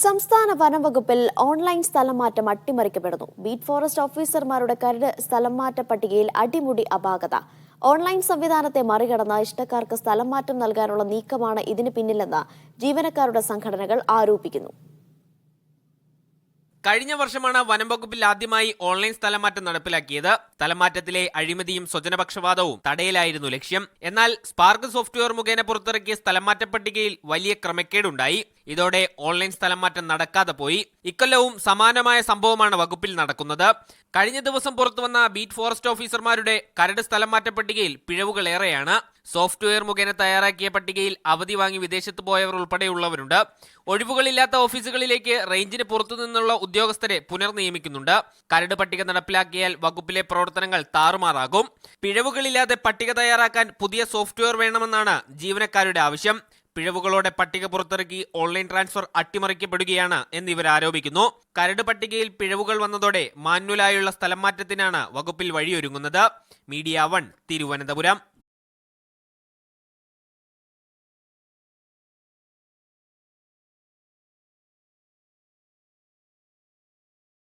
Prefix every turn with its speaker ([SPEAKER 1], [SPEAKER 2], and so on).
[SPEAKER 1] സംസ്ഥാന വനം വകുപ്പിൽ ഓൺലൈൻ സ്ഥലം മാറ്റം അട്ടിമറിക്കപ്പെടുന്നു. ബീറ്റ് ഫോറസ്റ്റ് ഓഫീസർമാരുടെ കരട് സ്ഥലം മാറ്റ പട്ടികയിൽ അടിമുടി അപാകത. ഓൺലൈൻ സംവിധാനത്തെ മറികടന്ന് ഇഷ്ടക്കാർക്ക് സ്ഥലം മാറ്റം നൽകാനുള്ള നീക്കമാണ് ഇതിന് പിന്നിലെന്ന് ജീവനക്കാരുടെ സംഘടനകൾ ആരോപിക്കുന്നു.
[SPEAKER 2] കഴിഞ്ഞ വർഷമാണ് വനം വകുപ്പിൽ ആദ്യമായി ഓൺലൈൻ സ്ഥലംമാറ്റം നടപ്പിലാക്കിയത്. സ്ഥലംമാറ്റത്തിലെ അഴിമതിയും സ്വജനപക്ഷപാതവും തടയലായിരുന്നു ലക്ഷ്യം. എന്നാൽ സ്പാർക്ക് സോഫ്റ്റ്വെയർ മുഖേന പുറത്തിറക്കിയ സ്ഥലംമാറ്റ പട്ടികയിൽ വലിയ ക്രമക്കേടുണ്ടായി. ഇതോടെ ഓൺലൈൻ സ്ഥലംമാറ്റം നടക്കാതെ പോയി. ഇക്കൊല്ലവും സമാനമായ സംഭവമാണ് വകുപ്പിൽ നടക്കുന്നത്. കഴിഞ്ഞ ദിവസം പുറത്തുവന്ന ബീറ്റ് ഫോറസ്റ്റ് ഓഫീസർമാരുടെ കരട് സ്ഥലംമാറ്റ പട്ടികയിൽ പിഴവുകളേറെയാണ്. സോഫ്റ്റ്വെയർ മുഖേന തയ്യാറാക്കിയ പട്ടികയിൽ അവധി വാങ്ങി വിദേശത്ത് പോയവർ ഉൾപ്പെടെയുള്ളവരുണ്ട്. ഒഴിവുകളില്ലാത്ത ഓഫീസുകളിലേക്ക് റേഞ്ചിന് പുറത്തുനിന്നുള്ള ഉദ്യോഗസ്ഥരെ പുനർനിയമിക്കുന്നുണ്ട്. കരട് പട്ടിക നടപ്പിലാക്കിയാൽ വകുപ്പിലെ പ്രവർത്തനങ്ങൾ താറുമാറാകും. പിഴവുകളില്ലാതെ പട്ടിക തയ്യാറാക്കാൻ പുതിയ സോഫ്റ്റ്വെയർ വേണമെന്നാണ് ജീവനക്കാരുടെ ആവശ്യം. പിഴവുകളോടെ പട്ടിക പുറത്തിറക്കി ഓൺലൈൻ ട്രാൻസ്ഫർ അട്ടിമറിക്കപ്പെടുകയാണ് എന്നിവർ ആരോപിക്കുന്നു. കരട് പട്ടികയിൽ പിഴവുകൾ വന്നതോടെ മാനുവലായുള്ള സ്ഥലം മാറ്റത്തിനാണ് വകുപ്പിൽ വഴിയൊരുങ്ങുന്നത്. മീഡിയ 1 തിരുവനന്തപുരം.